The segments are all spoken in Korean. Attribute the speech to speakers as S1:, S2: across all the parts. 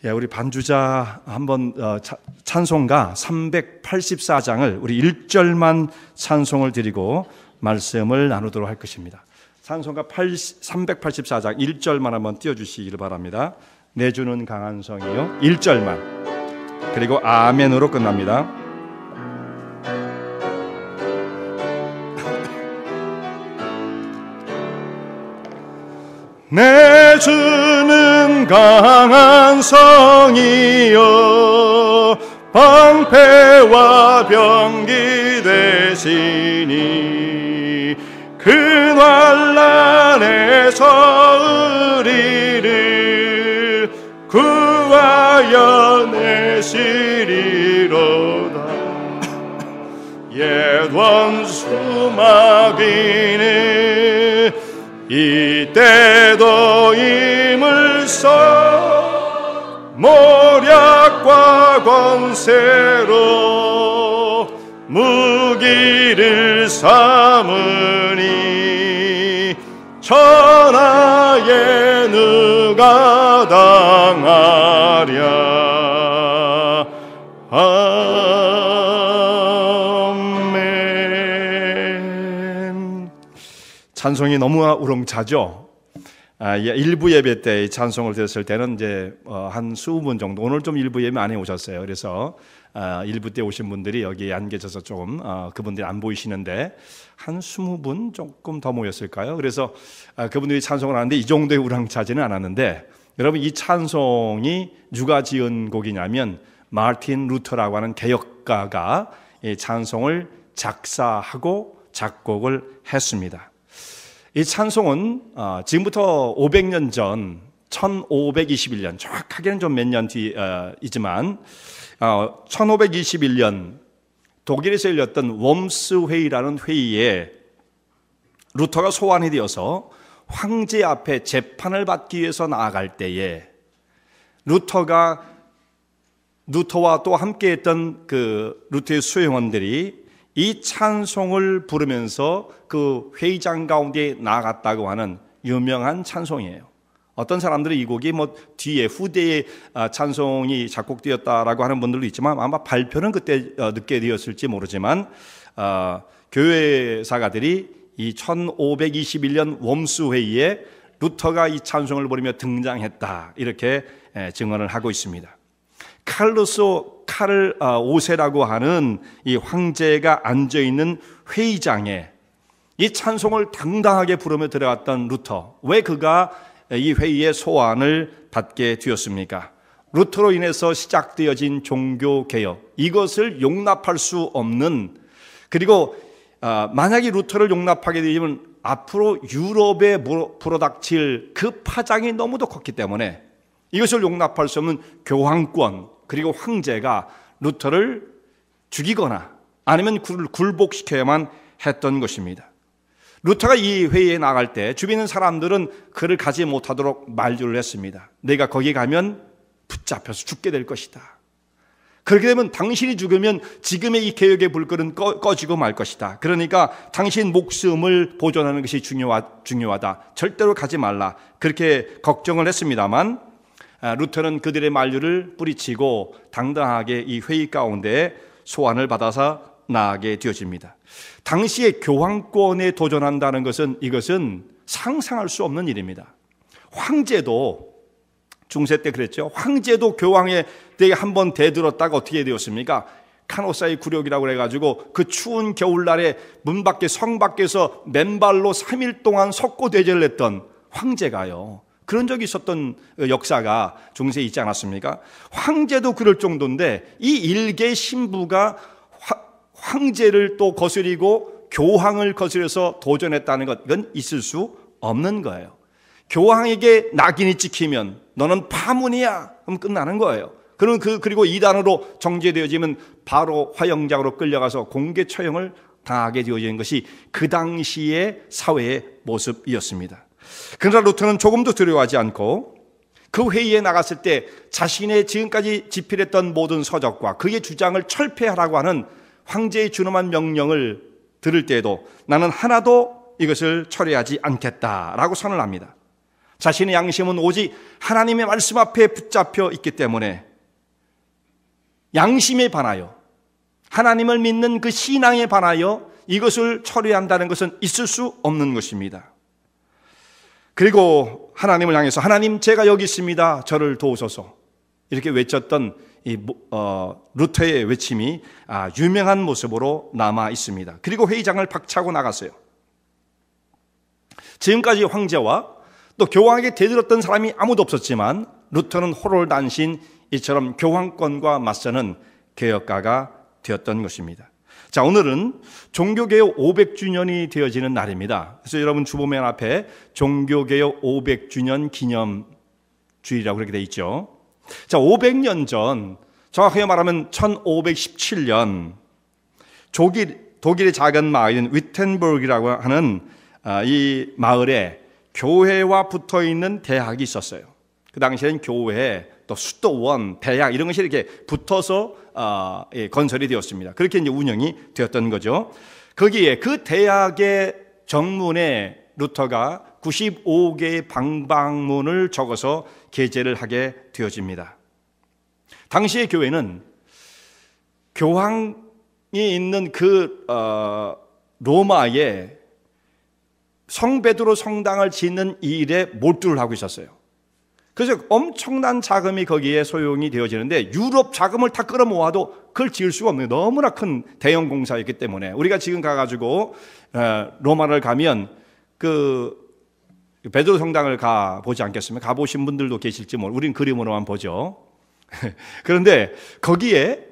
S1: 예, 우리 반주자 한번 찬송가 384장을 우리 1절만 찬송을 드리고 말씀을 나누도록 할 것입니다. 찬송가 384장 1절만 한번 띄워주시기를 바랍니다. 내 주는 강한 성이요 1절만, 그리고 아멘으로 끝납니다. 내 주는 강한 성이요 방패와 병기 되시니 그 환난에서 우리를 구하여 내시리로다. 옛 원수 마귀는 이때도 힘을 써 모략과 권세로 무기를 삼으니 천하에 누가 당하랴. 아멘. 찬송이 너무 우렁차죠. 일부 예배 때 찬송을 드렸을 때는 이제 한 20분 정도, 오늘 좀 일부 예배 많이 오셨어요. 그래서 일부 때 오신 분들이 여기에 안 계셔서 조금 그분들이 안 보이시는데 한 20분 조금 더 모였을까요? 그래서 그분들이 찬송을 하는데 이 정도의 우렁차지는 않았는데, 여러분 이 찬송이 누가 지은 곡이냐면 마르틴 루터라고 하는 개혁가가 이 찬송을 작사하고 작곡을 했습니다. 이 찬송은 지금부터 500년 전 1521년, 정확하게는 좀 몇 년 뒤이지만 1521년 독일에서 열렸던 웜스 회의라는 회의에 루터가 소환이 되어서 황제 앞에 재판을 받기 위해서 나아갈 때에 루터와 또 함께했던 그 루터의 수행원들이 이 찬송을 부르면서 그 회의장 가운데 나아갔다고 하는 유명한 찬송이에요. 어떤 사람들은 이 곡이 뒤에 후대에 찬송이 작곡되었다라고 하는 분들도 있지만 아마 발표는 그때 늦게 되었을지 모르지만 교회 사가들이 이 1521년 웜스 회의에 루터가 이 찬송을 부르며 등장했다, 이렇게 증언을 하고 있습니다. 카를 5세라고 하는 이 황제가 앉아있는 회의장에 이 찬송을 당당하게 부르며 들어갔던 루터, 왜 그가 이 회의의 소환을 받게 되었습니까? 루터로 인해서 시작되어진 종교개혁, 이것을 용납할 수 없는, 그리고 만약에 루터를 용납하게 되면 앞으로 유럽에 불어닥칠 그 파장이 너무도 컸기 때문에 이것을 용납할 수 없는 교황권, 그리고 황제가 루터를 죽이거나 아니면 그를 굴복시켜야만 했던 것입니다. 루터가 이 회의에 나갈 때 주변 사람들은 그를 가지 못하도록 만류를 했습니다. 내가 거기 가면 붙잡혀서 죽게 될 것이다. 그렇게 되면 당신이 죽으면 지금의 이 개혁의 불길은 꺼지고 말 것이다. 그러니까 당신 목숨을 보존하는 것이 중요하다. 절대로 가지 말라. 그렇게 걱정을 했습니다만 루터는 그들의 만류를 뿌리치고 당당하게 이 회의 가운데 소환을 받아서 나아가게 되어집니다. 당시에 교황권에 도전한다는 것은, 이것은 상상할 수 없는 일입니다. 황제도, 중세 때 그랬죠. 황제도 교황에 대해 한번 대들었다가 어떻게 되었습니까? 카노사의 굴욕이라고 해가지고 그 추운 겨울날에 문 밖에, 성 밖에서 맨발로 3일 동안 석고대죄를 했던 황제가요, 그런 적이 있었던 역사가 중세에 있지 않았습니까? 황제도 그럴 정도인데 이 일개 신부가 황제를 또 거스리고 교황을 거스려서 도전했다는 것, 이건 있을 수 없는 거예요. 교황에게 낙인이 찍히면 너는 파문이야, 그럼 끝나는 거예요. 그리고 이단으로 정죄되어지면 바로 화형장으로 끌려가서 공개 처형을 당하게 되어지는 것이 그 당시의 사회의 모습이었습니다. 그러나 루터는 조금도 두려워하지 않고 그 회의에 나갔을 때 자신의 지금까지 집필했던 모든 서적과 그의 주장을 철폐하라고 하는 황제의 준엄한 명령을 들을 때에도 나는 하나도 이것을 철회하지 않겠다라고 선언합니다. 자신의 양심은 오직 하나님의 말씀 앞에 붙잡혀 있기 때문에 양심에 반하여, 하나님을 믿는 그 신앙에 반하여 이것을 처리한다는 것은 있을 수 없는 것입니다. 그리고 하나님을 향해서 하나님, 제가 여기 있습니다, 저를 도우소서, 이렇게 외쳤던 이 루터의 외침이 유명한 모습으로 남아 있습니다. 그리고 회의장을 박차고 나갔어요. 지금까지 황제와 또 교황에게 대들었던 사람이 아무도 없었지만 루터는 호롤단신 이처럼 교황권과 맞서는 개혁가가 되었던 것입니다. 자, 오늘은 종교개혁 500주년이 되어지는 날입니다. 그래서 여러분 주보면 앞에 종교개혁 500주년 기념주일이라고 그렇게 되어 있죠. 자, 500년 전, 정확하게 말하면 1517년 독일의 작은 마을인 위텐버그라고 하는 이 마을에 교회와 붙어 있는 대학이 있었어요. 그 당시에는 교회, 또 수도원, 대학 이런 것이 이렇게 붙어서 건설이 되었습니다. 그렇게 이제 운영이 되었던 거죠. 거기에 그 대학의 정문에 루터가 95개의 방방문을 적어서 게재를 하게 되어집니다. 당시의 교회는 교황이 있는 그 로마에 성베드로 성당을 짓는 이 일에 몰두를 하고 있었어요. 그래서 엄청난 자금이 거기에 소용이 되어지는데 유럽 자금을 다 끌어모아도 그걸 지을 수가 없는, 너무나 큰 대형 공사였기 때문에 우리가 지금 가가지고 로마를 가면 그 베드로 성당을 가보지 않겠습니까? 가보신 분들도 계실지 모르고 우리는 그림으로만 보죠. 그런데 거기에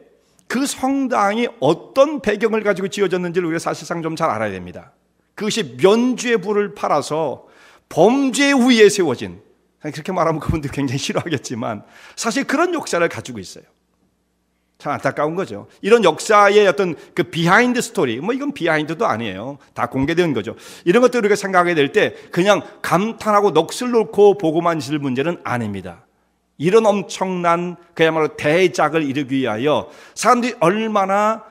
S1: 그 성당이 어떤 배경을 가지고 지어졌는지를 우리가 사실상 좀 잘 알아야 됩니다. 그것이 면죄 부를 팔아서 범죄 위에 세워진, 그렇게 말하면 그분들 굉장히 싫어하겠지만 사실 그런 역사를 가지고 있어요. 참 안타까운 거죠. 이런 역사의 어떤 그 비하인드 스토리, 뭐 이건 비하인드도 아니에요. 다 공개된 거죠. 이런 것들을 우리가 생각하게 될 때 그냥 감탄하고 넋을 놓고 보고만 있을 문제는 아닙니다. 이런 엄청난 그야말로 대작을 이루기 위하여 사람들이 얼마나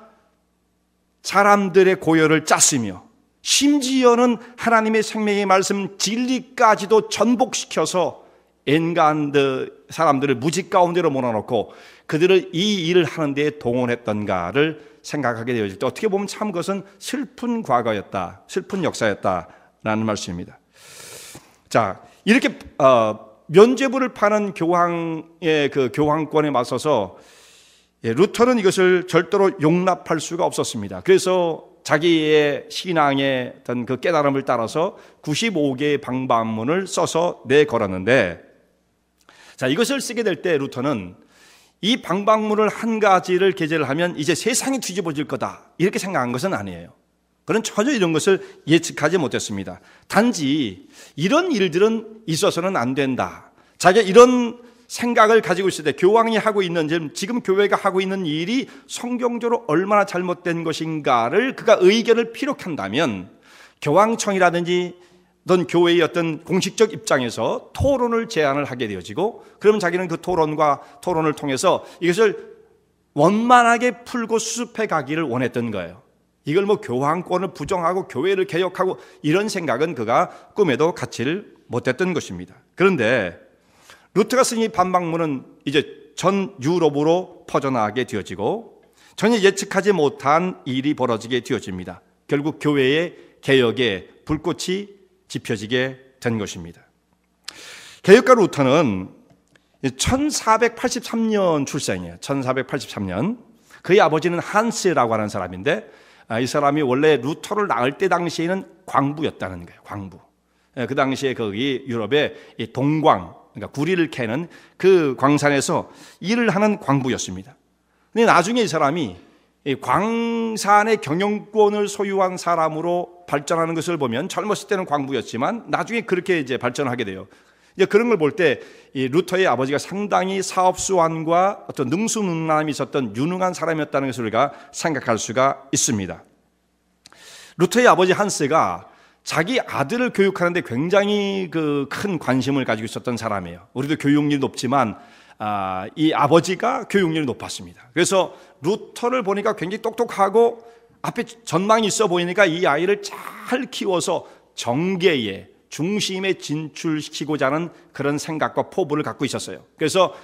S1: 사람들의 고열을 짰으며 심지어는 하나님의 생명의 말씀 진리까지도 전복시켜서 인간들 사람들을 무지 가운데로 몰아넣고 그들을 이 일을 하는 데에 동원했던가를 생각하게 되어질 때 어떻게 보면 참 그것은 슬픈 과거였다, 슬픈 역사였다라는 말씀입니다. 자, 이렇게 면죄부를 파는 교황의 그 교황권에 맞서서 루터는 이것을 절대로 용납할 수가 없었습니다. 그래서 자기의 신앙의 어떤 그 깨달음을 따라서 95개의 방방문을 써서 내걸었는데, 자, 이것을 쓰게 될 때 루터는 이 방방문을 한 가지를 게재를 하면 이제 세상이 뒤집어질 거다 이렇게 생각한 것은 아니에요. 그는 전혀 이런 것을 예측하지 못했습니다. 단지 이런 일들은 있어서는 안 된다, 자기가 이런 생각을 가지고 있을 때 교황이 하고 있는, 지금 교회가 하고 있는 일이 성경적으로 얼마나 잘못된 것인가를 그가 의견을 피력한다면 교황청이라든지 어떤 교회의 어떤 공식적 입장에서 토론을 제안을 하게 되어지고, 그러면 자기는 그 토론을 통해서 이것을 원만하게 풀고 수습해 가기를 원했던 거예요. 이걸 뭐 교황권을 부정하고 교회를 개혁하고 이런 생각은 그가 꿈에도 갖지를 못했던 것입니다. 그런데 루터가 쓴 이 반박문은 이제 전 유럽으로 퍼져나가게 되어지고 전혀 예측하지 못한 일이 벌어지게 되어집니다. 결국 교회의 개혁에 불꽃이 지펴지게 된 것입니다. 개혁가 루터는 1483년 출생이에요. 1483년. 그의 아버지는 한스라고 하는 사람인데 이 사람이 원래 루터를 낳을 때 당시에는 광부였다는 거예요. 광부. 그 당시에 거기 유럽의 동광, 그러니까 구리를 캐는 그 광산에서 일을 하는 광부였습니다. 근데 나중에 이 사람이 광산의 경영권을 소유한 사람으로 발전하는 것을 보면 젊었을 때는 광부였지만 나중에 그렇게 이제 발전하게 돼요. 이제 그런 걸 볼 때 이 루터의 아버지가 상당히 사업수완과 어떤 능수능란함이 있었던 유능한 사람이었다는 것을 우리가 생각할 수가 있습니다. 루터의 아버지 한스가 자기 아들을 교육하는데 굉장히 그 큰 관심을 가지고 있었던 사람이에요. 우리도 교육률이 높지만 이 아버지가 교육률이 높았습니다. 그래서 루터를 보니까 굉장히 똑똑하고 앞에 전망이 있어 보이니까 이 아이를 잘 키워서 정계에 중심에 진출시키고자 하는 그런 생각과 포부를 갖고 있었어요. 그래서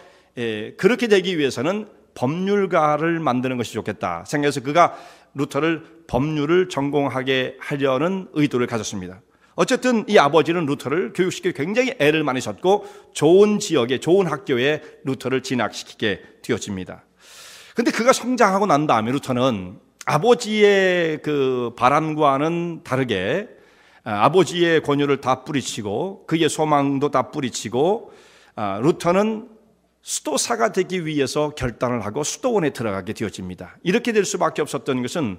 S1: 그렇게 되기 위해서는 법률가를 만드는 것이 좋겠다 생각해서 그가 루터를 법률을 전공하게 하려는 의도를 가졌습니다. 어쨌든 이 아버지는 루터를 교육시키기 굉장히 애를 많이 썼고 좋은 지역에 좋은 학교에 루터를 진학시키게 되어집니다. 근데 그가 성장하고 난 다음에 루터는 아버지의 그 바람과는 다르게 아버지의 권유를 다 뿌리치고 그의 소망도 다 뿌리치고 루터는 수도사가 되기 위해서 결단을 하고 수도원에 들어가게 되어집니다. 이렇게 될 수밖에 없었던 것은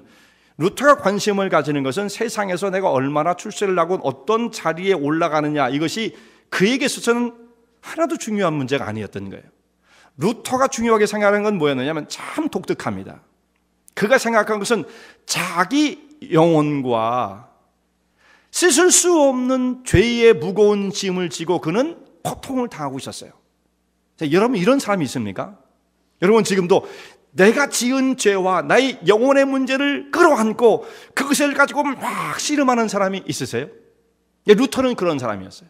S1: 루터가 관심을 가지는 것은 세상에서 내가 얼마나 출세를 하고 어떤 자리에 올라가느냐, 이것이 그에게 있어서는 하나도 중요한 문제가 아니었던 거예요. 루터가 중요하게 생각하는 건 뭐였느냐면 참 독특합니다. 그가 생각한 것은 자기 영혼과 씻을 수 없는 죄의 무거운 짐을 지고 그는 고통을 당하고 있었어요. 자, 여러분 이런 사람이 있습니까? 여러분 지금도 내가 지은 죄와 나의 영혼의 문제를 끌어안고 그것을 가지고 막 씨름하는 사람이 있으세요? 루터는 그런 사람이었어요.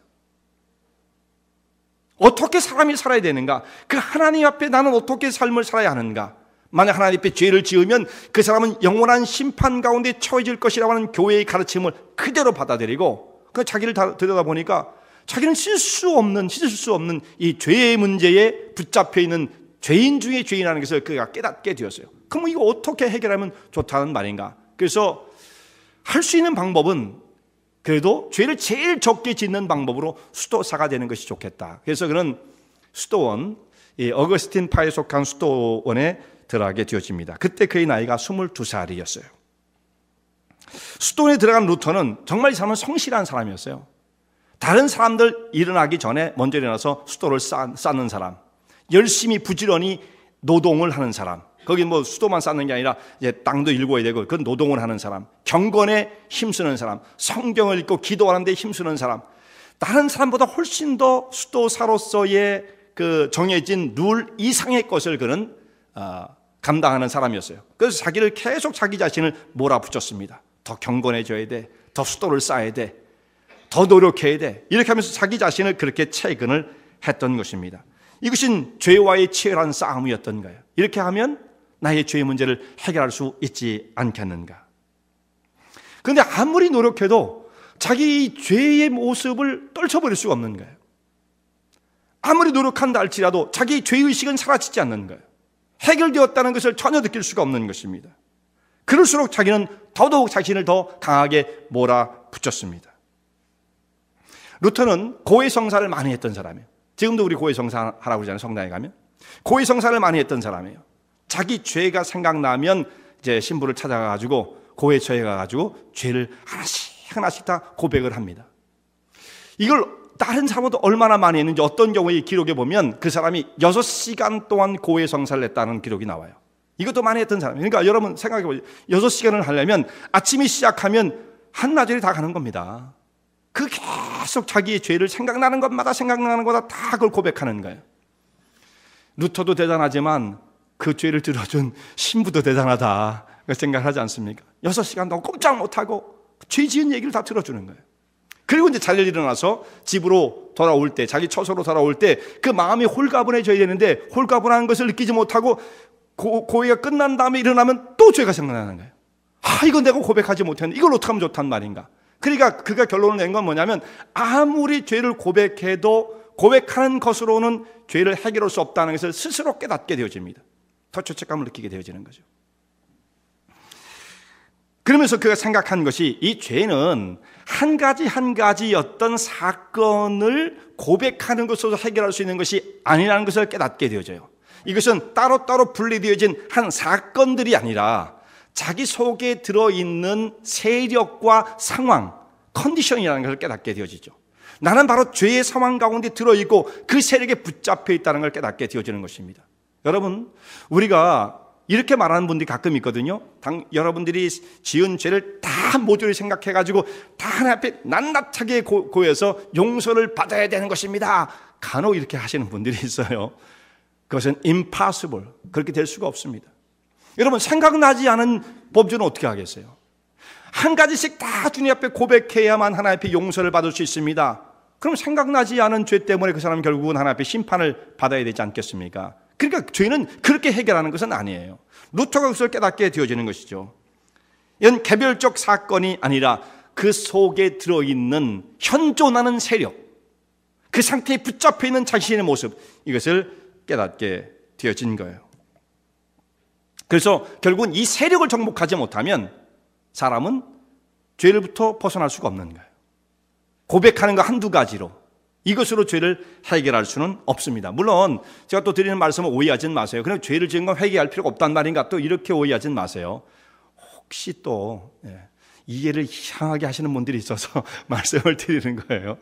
S1: 어떻게 사람이 살아야 되는가? 그 하나님 앞에 나는 어떻게 삶을 살아야 하는가? 만약 하나님 앞에 죄를 지으면 그 사람은 영원한 심판 가운데 처해질 것이라고 하는 교회의 가르침을 그대로 받아들이고 그 자기를 들여다보니까 자기는 씻을 수 없는 이 죄의 문제에 붙잡혀 있는 죄인 중에 죄인이라는 것을 그가 깨닫게 되었어요. 그럼 이거 어떻게 해결하면 좋다는 말인가? 그래서 할 수 있는 방법은 그래도 죄를 제일 적게 짓는 방법으로 수도사가 되는 것이 좋겠다. 그래서 그는 수도원, 어거스틴 파에 속한 수도원에 들어가게 되어집니다. 그때 그의 나이가 22살이었어요. 수도원에 들어간 루터는 정말 이 사람은 성실한 사람이었어요. 다른 사람들 일어나기 전에 먼저 일어나서 수도를 쌓는 사람, 열심히 부지런히 노동을 하는 사람, 거기 뭐 수도만 쌓는 게 아니라 이제 땅도 일궈야 되고 그건 노동을 하는 사람, 경건에 힘쓰는 사람, 성경을 읽고 기도하는 데 힘쓰는 사람, 다른 사람보다 훨씬 더 수도사로서의 그 정해진 룰 이상의 것을 그는 감당하는 사람이었어요. 그래서 자기를 계속 자기 자신을 몰아붙였습니다. 더 경건해져야 돼, 더 수도를 쌓아야 돼, 더 노력해야 돼, 이렇게 하면서 자기 자신을 그렇게 채근을 했던 것입니다. 이것은 죄와의 치열한 싸움이었던 거예요. 이렇게 하면 나의 죄의 문제를 해결할 수 있지 않겠는가. 그런데 아무리 노력해도 자기 죄의 모습을 떨쳐버릴 수가 없는 거예요. 아무리 노력한다 할지라도 자기 죄의식은 사라지지 않는 거예요. 해결되었다는 것을 전혀 느낄 수가 없는 것입니다. 그럴수록 자기는 더더욱 자신을 더 강하게 몰아붙였습니다. 루터는 고해성사를 많이 했던 사람이에요. 지금도 우리 고해성사 하라고 그러잖아요. 성당에 가면 고해성사를 많이 했던 사람이에요. 자기 죄가 생각나면 이제 신부를 찾아가가지고 고해처에 가가지고 죄를 하나씩 다 고백을 합니다. 이걸 다른 사람도 얼마나 많이 했는지 어떤 경우에 기록에 보면 그 사람이 6시간 동안 고해성사를 했다는 기록이 나와요. 이것도 많이 했던 사람이에요. 그러니까 여러분 생각해보세요. 6시간을 하려면 아침이 시작하면 한나절이 다 가는 겁니다. 그 계속 자기의 죄를 생각나는 것마다 다 그걸 고백하는 거예요. 루터도 대단하지만 그 죄를 들어준 신부도 대단하다 생각하지 않습니까? 6시간 동안 꼼짝 못하고 죄 지은 얘기를 다 들어주는 거예요. 그리고 이제 잘 일어나서 집으로 돌아올 때, 자기 처소로 돌아올 때 그 마음이 홀가분해져야 되는데 홀가분한 것을 느끼지 못하고 고해가 끝난 다음에 일어나면 또 죄가 생각나는 거예요. 이건 내가 고백하지 못했는데 이걸 어떻게 하면 좋단 말인가. 그러니까 그가 결론을 낸 건 뭐냐면 아무리 죄를 고백해도 고백하는 것으로는 죄를 해결할 수 없다는 것을 스스로 깨닫게 되어집니다. 더 죄책감을 느끼게 되어지는 거죠. 그러면서 그가 생각한 것이 이 죄는 한 가지 어떤 사건을 고백하는 것으로 해결할 수 있는 것이 아니라는 것을 깨닫게 되어져요. 이것은 따로따로 분리되어진 한 사건들이 아니라 자기 속에 들어있는 세력과 상황, 컨디션이라는 것을 깨닫게 되어지죠. 나는 바로 죄의 상황 가운데 들어있고 그 세력에 붙잡혀 있다는 걸 깨닫게 되어지는 것입니다. 여러분, 우리가 이렇게 말하는 분들이 가끔 있거든요. 여러분들이 지은 죄를 다 모조리 생각해가지고 다 하나님 앞에 낱낱하게 고해서 용서를 받아야 되는 것입니다. 간혹 이렇게 하시는 분들이 있어요. 그것은 impossible. 그렇게 될 수가 없습니다. 여러분, 생각나지 않은 범죄는 어떻게 하겠어요? 한 가지씩 다 주님 앞에 고백해야만 하나님 앞에 용서를 받을 수 있습니다. 그럼 생각나지 않은 죄 때문에 그 사람은 결국은 하나님 앞에 심판을 받아야 되지 않겠습니까? 그러니까 죄는 그렇게 해결하는 것은 아니에요. 루터가 그것을 깨닫게 되어지는 것이죠. 이건 개별적 사건이 아니라 그 속에 들어있는 현존하는 세력, 그 상태에 붙잡혀 있는 자신의 모습, 이것을 깨닫게 되어진 거예요. 그래서 결국은 이 세력을 정복하지 못하면 사람은 죄로부터 벗어날 수가 없는 거예요. 고백하는 거 한두 가지로 이것으로 죄를 해결할 수는 없습니다. 물론 제가 또 드리는 말씀은 오해하진 마세요. 그냥 죄를 지은 건 회개할 필요가 없단 말인가, 또 이렇게 오해하진 마세요. 혹시 또 이해를 이상하게 하시는 분들이 있어서 말씀을 드리는 거예요.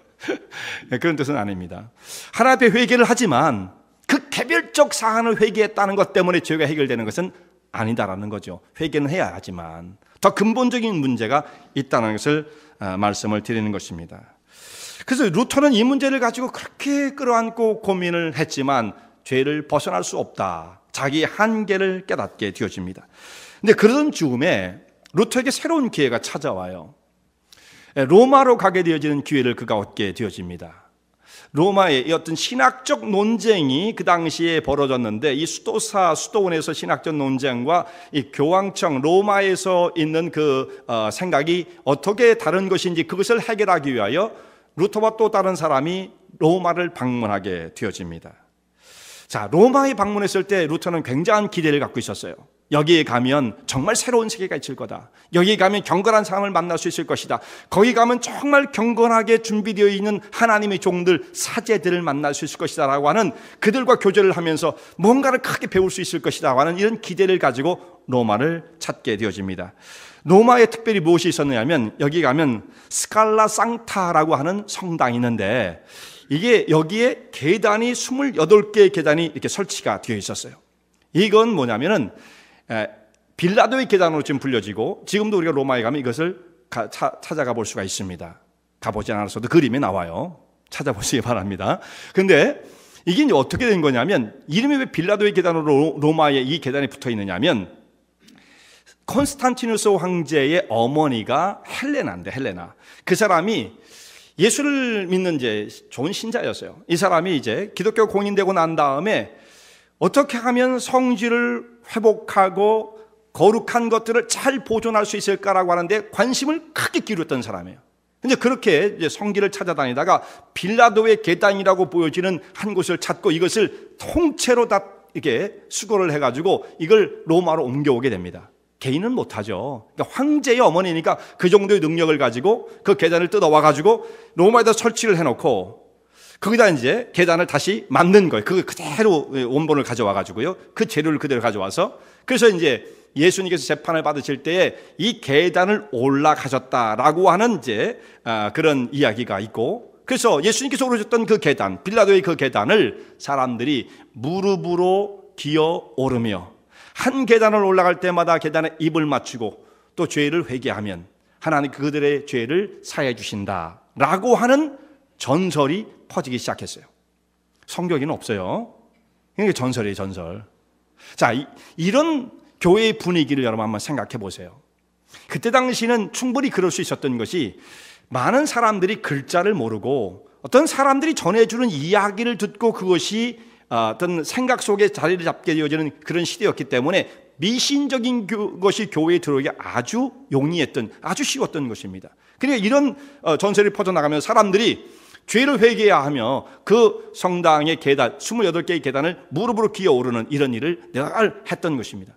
S1: 그런 뜻은 아닙니다. 하나님 앞에 회개를 하지만 그 개별적 사안을 회개했다는 것 때문에 죄가 해결되는 것은 아니다라는 거죠. 회개는 해야 하지만 더 근본적인 문제가 있다는 것을 말씀을 드리는 것입니다. 그래서 루터는 이 문제를 가지고 그렇게 끌어안고 고민을 했지만 죄를 벗어날 수 없다. 자기의 한계를 깨닫게 되어집니다. 근데 그러던 즈음에 루터에게 새로운 기회가 찾아와요. 로마로 가게 되어지는 기회를 그가 얻게 되어집니다. 로마의 어떤 신학적 논쟁이 그 당시에 벌어졌는데, 이 수도원에서 신학적 논쟁과 이 교황청 로마에서 있는 그 생각이 어떻게 다른 것인지 그것을 해결하기 위하여 루터와 또 다른 사람이 로마를 방문하게 되어집니다. 자, 로마에 방문했을 때 루터는 굉장한 기대를 갖고 있었어요. 여기에 가면 정말 새로운 세계가 있을 거다. 여기에 가면 경건한 사람을 만날 수 있을 것이다. 거기 가면 정말 경건하게 준비되어 있는 하나님의 종들, 사제들을 만날 수 있을 것이다 라고 하는, 그들과 교제를 하면서 뭔가를 크게 배울 수 있을 것이다 라고 하는 이런 기대를 가지고 로마를 찾게 되어집니다. 로마에 특별히 무엇이 있었느냐면, 여기 가면 스칼라 상타라고 하는 성당이 있는데, 이게 여기에 계단이 28개의 계단이 이렇게 설치가 되어 있었어요. 이건 뭐냐면은 빌라도의 계단으로 지금 불려지고, 지금도 우리가 로마에 가면 이것을 찾아가 볼 수가 있습니다. 가보지 않았어도 그림이 나와요. 찾아보시기 바랍니다. 근데 이게 이제 어떻게 된 거냐면, 이름이 왜 빌라도의 계단으로 로마에 이 계단이 붙어 있느냐면, 콘스탄티누스 황제의 어머니가 헬레나인데, 헬레나. 그 사람이 예수를 믿는 이제 좋은 신자였어요. 이 사람이 이제 기독교 공인되고 난 다음에 어떻게 하면 성질을 회복하고 거룩한 것들을 잘 보존할 수 있을까라고 하는데 관심을 크게 기울였던 사람이에요. 근데 그렇게 이제 성길을 찾아다니다가 빌라도의 계단이라고 보여지는 한 곳을 찾고 이것을 통째로 다 이렇게 수거를 해가지고 이걸 로마로 옮겨오게 됩니다. 개인은 못하죠. 그러니까 황제의 어머니니까 그 정도의 능력을 가지고 그 계단을 뜯어와가지고 로마에다 설치를 해놓고 거기다 이제 계단을 다시 만든 거예요. 그거 그대로 원본을 가져와가지고요. 그 재료를 그대로 가져와서, 그래서 이제 예수님께서 재판을 받으실 때에 이 계단을 올라가셨다라고 하는 이제 그런 이야기가 있고, 그래서 예수님께서 오르셨던 그 계단, 빌라도의 그 계단을 사람들이 무릎으로 기어 오르며 한 계단을 올라갈 때마다 계단에 입을 맞추고 또 죄를 회개하면 하나님 그들의 죄를 사해 주신다라고 하는 전설이 퍼지기 시작했어요. 성경에는 없어요. 이게 전설이에요, 전설. 자, 이런 교회의 분위기를 여러분 한번 생각해 보세요. 그때 당시는 충분히 그럴 수 있었던 것이, 많은 사람들이 글자를 모르고 어떤 사람들이 전해주는 이야기를 듣고 그것이 어떤 생각 속에 자리를 잡게 되어지는 그런 시대였기 때문에 미신적인 것이 교회에 들어오기 아주 용이했던, 아주 쉬웠던 것입니다. 그러니까 이런 전설이 퍼져나가면 사람들이 죄를 회개해야 하며 그 성당의 계단, 28개의 계단을 무릎으로 기어 오르는 이런 일을 늘 했던 것입니다.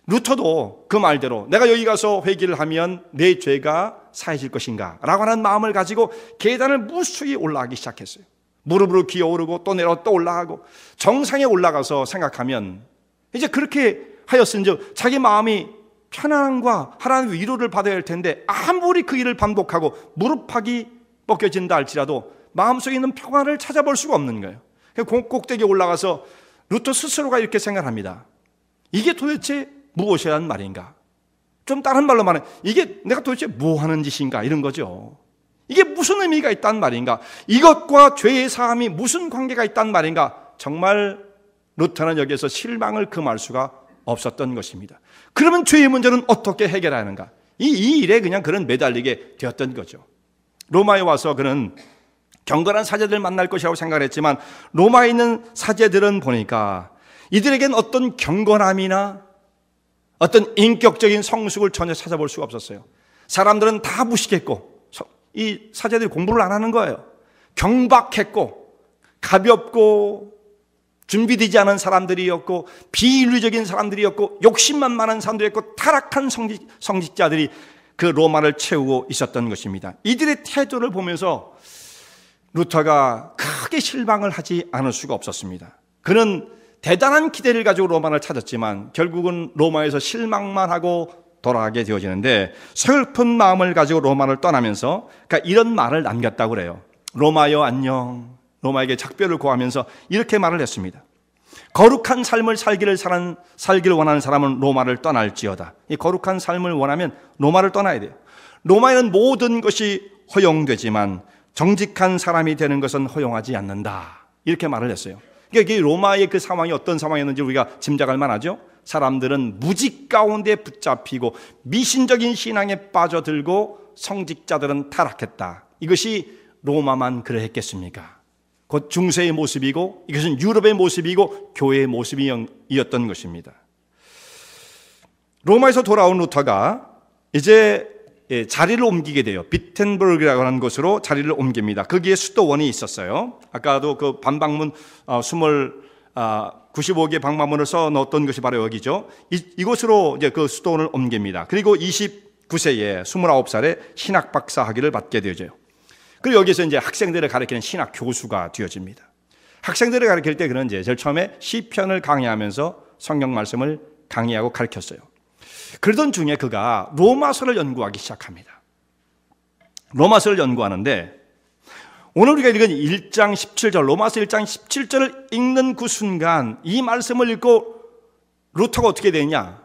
S1: 루터도 그 말대로 내가 여기 가서 회개를 하면 내 죄가 사해질 것인가 라고 하는 마음을 가지고 계단을 무수히 올라가기 시작했어요. 무릎으로 기어 오르고 또 내려 또 올라가고, 정상에 올라가서 생각하면 이제 그렇게 하였은즉 자기 마음이 편안함과 하나님의 위로를 받아야 할 텐데, 아무리 그 일을 반복하고 무릎팍이 벗겨진다 할지라도 마음속에 있는 평안을 찾아볼 수가 없는 거예요. 꼭대기에 올라가서 루터 스스로가 이렇게 생각합니다. 이게 도대체 무엇이란 말인가? 좀 다른 말로 말하면 이게 내가 도대체 뭐 하는 짓인가, 이런 거죠. 이게 무슨 의미가 있단 말인가? 이것과 죄의 사함이 무슨 관계가 있단 말인가? 정말 루터는 여기에서 실망을 금할 수가 없었던 것입니다. 그러면 죄의 문제는 어떻게 해결하는가? 이 일에 그냥 그는 매달리게 되었던 거죠. 로마에 와서 그는 경건한 사제들 만날 것이라고 생각을 했지만 로마에 있는 사제들은 보니까 이들에겐 어떤 경건함이나 어떤 인격적인 성숙을 전혀 찾아볼 수가 없었어요. 사람들은 다 무식했고 이 사제들이 공부를 안 하는 거예요. 경박했고 가볍고 준비되지 않은 사람들이었고 비인류적인 사람들이었고 욕심만 많은 사람들이었고 타락한 성직자들이 그 로마를 채우고 있었던 것입니다. 이들의 태도를 보면서 루터가 크게 실망을 하지 않을 수가 없었습니다. 그는 대단한 기대를 가지고 로마를 찾았지만 결국은 로마에서 실망만 하고 돌아가게 되어지는데 슬픈 마음을 가지고 로마를 떠나면서 그러니까 이런 말을 남겼다고 그래요. 로마여 안녕. 로마에게 작별을 고하면서 이렇게 말을 했습니다. 거룩한 삶을 살기를 원하는 사람은 로마를 떠날지어다. 이 거룩한 삶을 원하면 로마를 떠나야 돼요. 로마에는 모든 것이 허용되지만 정직한 사람이 되는 것은 허용하지 않는다. 이렇게 말을 했어요. 그러니까 로마의 그 상황이 어떤 상황이었는지 우리가 짐작할 만하죠. 사람들은 무직 가운데 붙잡히고 미신적인 신앙에 빠져들고 성직자들은 타락했다. 이것이 로마만 그러했겠습니까? 곧 중세의 모습이고 이것은 유럽의 모습이고 교회의 모습이었던 것입니다. 로마에서 돌아온 루터가 이제 자리를 옮기게 돼요. 비텐버그라고 하는 곳으로 자리를 옮깁니다. 거기에 수도원이 있었어요. 아까도 그 반방문 95개 방문을 써 넣었던 것이 바로 여기죠. 이곳으로 이제 그 수도원을 옮깁니다. 그리고 29세에 29살에 신학 박사 학위를 받게 되어져요. 그리고 여기서 이제 학생들을 가르치는 신학 교수가 되어집니다. 학생들을 가르칠 때 그는 이제 제일 처음에 시편을 강의하면서 성경 말씀을 강의하고 가르쳤어요. 그러던 중에 그가 로마서를 연구하기 시작합니다. 로마서를 연구하는데 오늘 우리가 읽은 1장 17절, 로마서 1장 17절을 읽는 그 순간 이 말씀을 읽고 루터가 어떻게 되냐?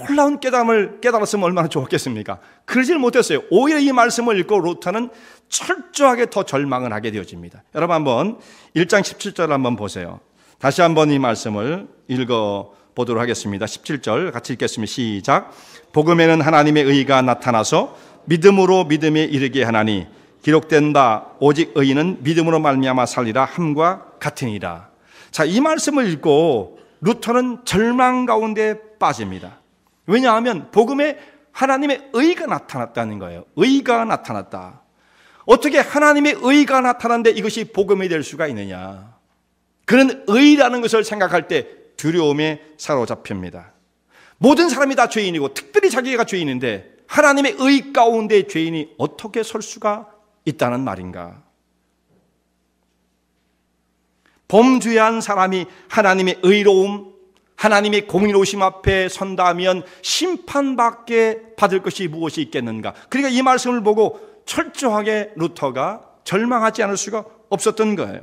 S1: 놀라운 깨달음을 깨달았으면 얼마나 좋았겠습니까? 그러질 못했어요. 오히려 이 말씀을 읽고 루터는 철저하게 더 절망을 하게 되어집니다. 여러분 한번 1장 17절을 한번 보세요. 다시 한번 이 말씀을 읽어보도록 하겠습니다. 17절 같이 읽겠습니다. 시작. 복음에는 하나님의 의가 나타나서 믿음으로 믿음에 이르게 하나니 기록된 바 오직 의인은 믿음으로 말미암아 살리라 함과 같으니라. 자, 이 말씀을 읽고 루터는 절망 가운데 빠집니다. 왜냐하면 복음에 하나님의 의가 나타났다는 거예요. 의가 나타났다. 어떻게 하나님의 의가 나타났는데 이것이 복음이 될 수가 있느냐? 그는 의라는 것을 생각할 때 두려움에 사로잡힙니다. 모든 사람이 다 죄인이고 특별히 자기가 죄인인데 하나님의 의 가운데 죄인이 어떻게 설 수가 있다는 말인가? 범죄한 사람이 하나님의 의로움, 하나님의 공의로우심 앞에 선다면 심판밖에 받을 것이 무엇이 있겠는가? 그러니까 이 말씀을 보고 철저하게 루터가 절망하지 않을 수가 없었던 거예요.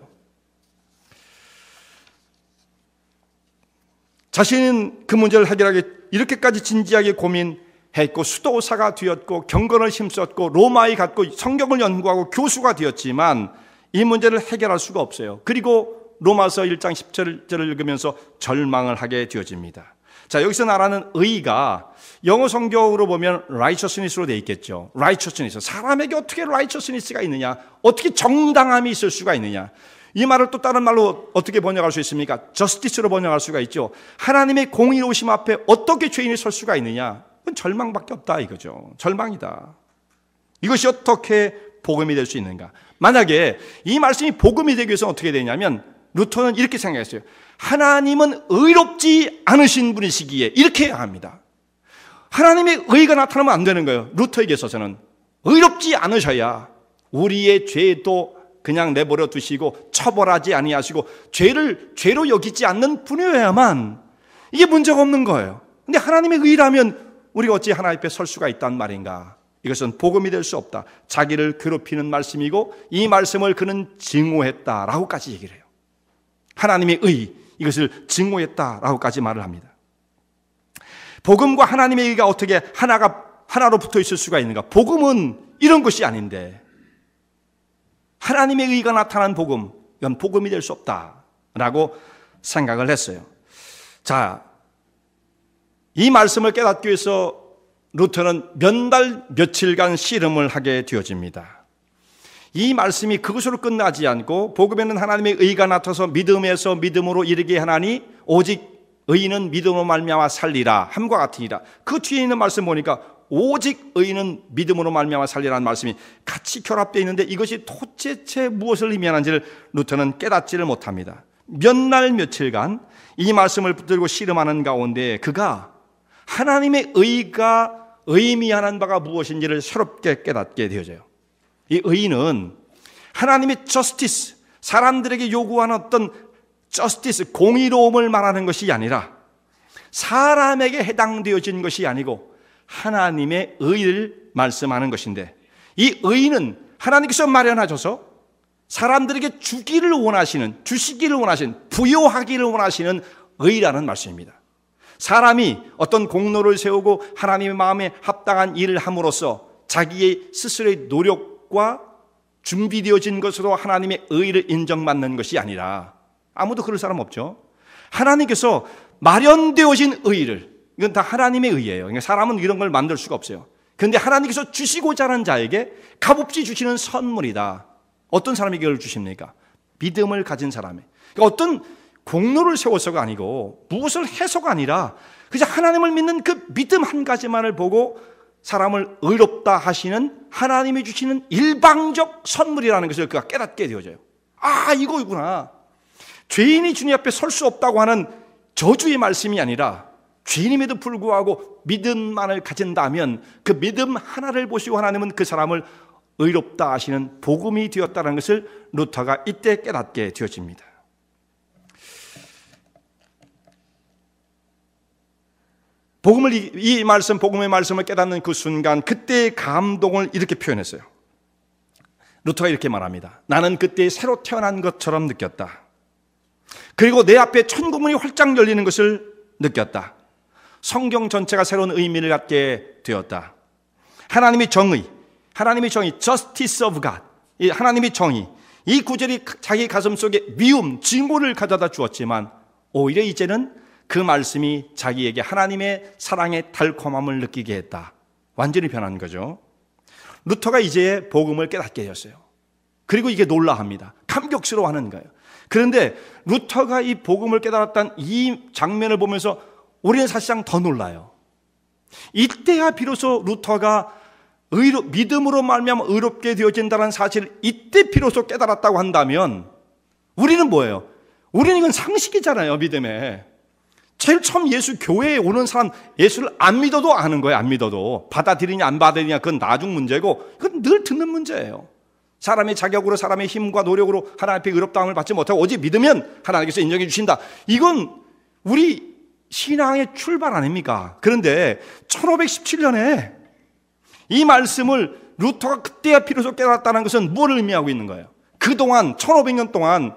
S1: 자신은 그 문제를 해결하기 이렇게까지 진지하게 고민했고 수도사가 되었고 경건을 힘썼고 로마에 갔고 성경을 연구하고 교수가 되었지만 이 문제를 해결할 수가 없어요. 그리고 로마서 1장 10절을 읽으면서 절망을 하게 되어집니다. 자, 여기서 말하는 의가 영어 성경으로 보면 righteousness로 되어 있겠죠. righteousness. 사람에게 어떻게 righteousness가 있느냐? 어떻게 정당함이 있을 수가 있느냐? 이 말을 또 다른 말로 어떻게 번역할 수 있습니까? justice로 번역할 수가 있죠. 하나님의 공의로우심 앞에 어떻게 죄인이 설 수가 있느냐? 그건 절망밖에 없다 이거죠. 절망이다. 이것이 어떻게 복음이 될 수 있는가? 만약에 이 말씀이 복음이 되기 위해서는 어떻게 되냐면 루터는 이렇게 생각했어요. 하나님은 의롭지 않으신 분이시기에 이렇게 해야 합니다. 하나님의 의가 나타나면 안 되는 거예요. 루터에게 있어서는 의롭지 않으셔야 우리의 죄도 그냥 내버려 두시고 처벌하지 아니하시고 죄로 여기지 않는 분이어야만 이게 문제가 없는 거예요. 근데 하나님의 의라면 우리가 어찌 하나님 앞에 설 수가 있단 말인가? 이것은 복음이 될 수 없다. 자기를 괴롭히는 말씀이고 이 말씀을 그는 증오했다라고까지 얘기를 해요. 하나님의 의, 이것을 증오했다라고까지 말을 합니다. 복음과 하나님의 의가 어떻게 하나로 붙어 있을 수가 있는가? 복음은 이런 것이 아닌데 하나님의 의가 나타난 복음, 이건 복음이 될 수 없다라고 생각을 했어요. 자, 이 말씀을 깨닫기 위해서 루터는 몇 달 며칠간 씨름을 하게 되어집니다. 이 말씀이 그것으로 끝나지 않고 복음에는 하나님의 의가 나타서 믿음에서 믿음으로 이르게 하나니 오직 의인은 믿음으로 말미암아 살리라 함과 같으니라. 그 뒤에 있는 말씀 보니까 오직 의인은 믿음으로 말미암아 살리라는 말씀이 같이 결합되어 있는데 이것이 도대체 무엇을 의미하는지를 루터는 깨닫지를 못합니다. 몇 날 며칠간 이 말씀을 붙들고 씨름하는 가운데 그가 하나님의 의가 의미하는 바가 무엇인지를 새롭게 깨닫게 되어져요. 이 의는 하나님의 저스티스, 사람들에게 요구하는 어떤 저스티스, 공의로움을 말하는 것이 아니라 사람에게 해당되어진 것이 아니고 하나님의 의를 말씀하는 것인데, 이 의는 하나님께서 마련하셔서 사람들에게 주기를 원하시는, 주시기를 원하시는, 부여하기를 원하시는 의라는 말씀입니다. 사람이 어떤 공로를 세우고 하나님의 마음에 합당한 일을 함으로써 자기의 스스로의 노력과 준비되어진 것으로 하나님의 의를 인정받는 것이 아니라, 아무도 그럴 사람 없죠. 하나님께서 마련되어진 의를, 이건 다 하나님의 의예요. 그러니까 사람은 이런 걸 만들 수가 없어요. 그런데 하나님께서 주시고자 하는 자에게 값없이 주시는 선물이다. 어떤 사람에게 이걸 주십니까? 믿음을 가진 사람에. 그러니까 어떤 공로를 세워서가 아니고 무엇을 해서가 아니라 그냥 하나님을 믿는 그 믿음 한 가지만을 보고 사람을 의롭다 하시는 하나님이 주시는 일방적 선물이라는 것을 그가 깨닫게 되어져요. 아, 이거구나. 죄인이 주님 앞에 설 수 없다고 하는 저주의 말씀이 아니라 죄인임에도 불구하고 믿음만을 가진다면 그 믿음 하나를 보시고 하나님은 그 사람을 의롭다 하시는 복음이 되었다는 것을 루터가 이때 깨닫게 되어집니다. 이 말씀, 복음의 말씀을 깨닫는 그 순간 그때의 감동을 이렇게 표현했어요. 루터가 이렇게 말합니다. 나는 그때 새로 태어난 것처럼 느꼈다. 그리고 내 앞에 천국문이 활짝 열리는 것을 느꼈다. 성경 전체가 새로운 의미를 갖게 되었다. 하나님의 정의, justice of God, 하나님의 정의, 이 구절이 자기 가슴 속에 미움, 증오를 가져다 주었지만 오히려 이제는 그 말씀이 자기에게 하나님의 사랑의 달콤함을 느끼게 했다. 완전히 변한 거죠. 루터가 이제 복음을 깨닫게 되었어요. 그리고 이게 놀라합니다. 감격스러워하는 거예요. 그런데 루터가 이 복음을 깨달았다는 이 장면을 보면서 우리는 사실상 더 놀라요. 이때야 비로소 루터가 믿음으로 말미암아 의롭게 되어진다는 사실을 이때 비로소 깨달았다고 한다면 우리는 뭐예요? 우리는 이건 상식이잖아요. 믿음에. 제일 처음 예수 교회에 오는 사람, 예수를 안 믿어도 아는 거예요. 안 믿어도. 받아들이냐 안 받아들이냐 그건 나중 문제고 그건 늘 듣는 문제예요. 사람의 자격으로, 사람의 힘과 노력으로 하나님 앞에 의롭다함을 받지 못하고 오직 믿으면 하나님께서 인정해 주신다. 이건 우리 신앙의 출발 아닙니까? 그런데 1517년에 이 말씀을 루터가 그때야 비로소 깨달았다는 것은 뭘 의미하고 있는 거예요? 그동안 1500년 동안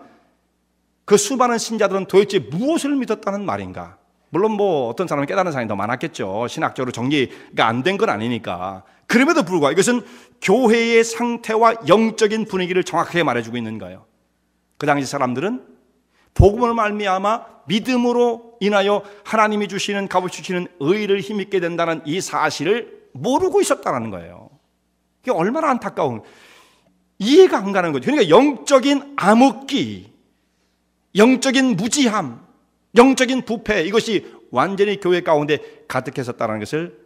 S1: 그 수많은 신자들은 도대체 무엇을 믿었다는 말인가? 물론 뭐 어떤 사람은 깨달은 사람이 더 많았겠죠. 신학적으로 정리가 안 된 건 아니니까. 그럼에도 불구하고 이것은 교회의 상태와 영적인 분위기를 정확하게 말해주고 있는 거예요. 그 당시 사람들은 복음을 말미암아 믿음으로 인하여 하나님이 주시는, 값없이 주시는 의를 힘입게 된다는 이 사실을 모르고 있었다는 거예요. 이게 얼마나 안타까운, 이해가 안 가는 거죠. 그러니까 영적인 암흑기, 영적인 무지함, 영적인 부패, 이것이 완전히 교회 가운데 가득했었다는 것을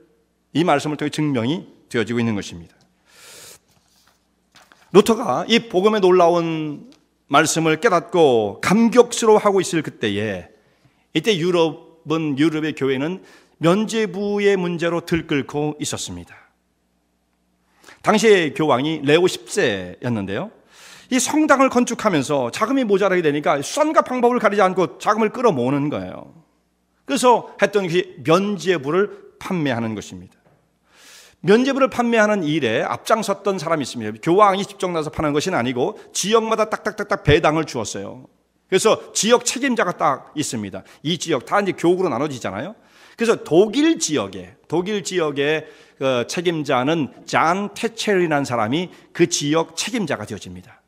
S1: 이 말씀을 통해 증명이 되어지고 있는 것입니다. 루터가 이 복음의 놀라운 말씀을 깨닫고 감격스러워하고 있을 그때에, 이때 유럽의 교회는 면죄부의 문제로 들끓고 있었습니다. 당시의 교황이 레오 10세였는데요. 이 성당을 건축하면서 자금이 모자라게 되니까 수단과 방법을 가리지 않고 자금을 끌어모으는 거예요. 그래서 했던 것이 면죄부를 판매하는 것입니다. 면죄부를 판매하는 일에 앞장섰던 사람이 있습니다. 교황이 직접 나서 파는 것은 아니고 지역마다 딱딱딱딱 배당을 주었어요. 그래서 지역 책임자가 딱 있습니다. 이 지역 다 이제 교구로 나눠지잖아요. 그래서 독일 지역의 그 책임자는 잔 테첼이라는 사람이 그 지역 책임자가 되어집니다.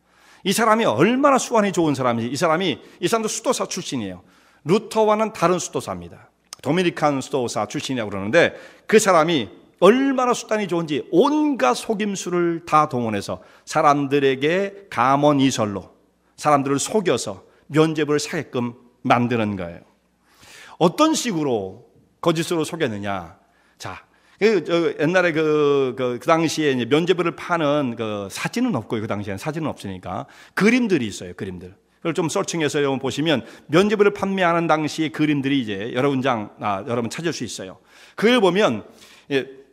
S1: 이 사람이 얼마나 수완이 좋은 사람인지, 이 사람도 수도사 출신이에요. 루터와는 다른 수도사입니다. 도미니칸 수도사 출신이라고 그러는데 그 사람이 얼마나 수단이 좋은지 온갖 속임수를 다 동원해서 사람들에게 감언이설로 사람들을 속여서 면죄부를 사게끔 만드는 거예요. 어떤 식으로 거짓으로 속였느냐? 자, 옛날에 그 당시에 이제 면죄부를 파는 그 사진은 없고요. 그 당시에는 사진은 없으니까 그림들이 있어요. 그림들. 그걸 좀 서칭해서 여러분 보시면 면죄부를 판매하는 당시의 그림들이 이제 여러분 찾을 수 있어요. 그걸 보면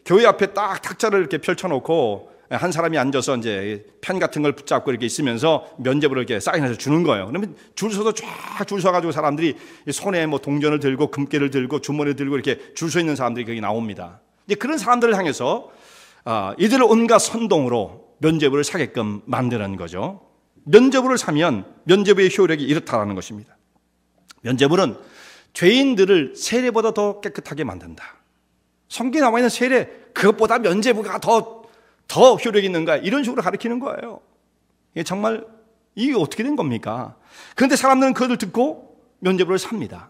S1: 교회 앞에 딱 탁자를 이렇게 펼쳐놓고 한 사람이 앉아서 이제 펜 같은 걸 붙잡고 이렇게 있으면서 면죄부를 이렇게 사인해서 주는 거예요. 그러면 줄 서서 쫙 줄 서가지고 사람들이 손에 뭐 동전을 들고 금괴를 들고 주머니를 들고 이렇게 줄 서 있는 사람들이 거기 나옵니다. 이제 그런 사람들을 향해서 이들을 온갖 선동으로 면죄부를 사게끔 만드는 거죠. 면죄부를 사면 면죄부의 효력이 이렇다라는 것입니다. 면죄부는 죄인들을 세례보다 더 깨끗하게 만든다. 성경에 나와 있는 세례 그것보다 면죄부가 더 효력이 있는가 이런 식으로 가르치는 거예요. 이게 정말 이게 어떻게 된 겁니까? 그런데 사람들은 그것을 듣고 면죄부를 삽니다.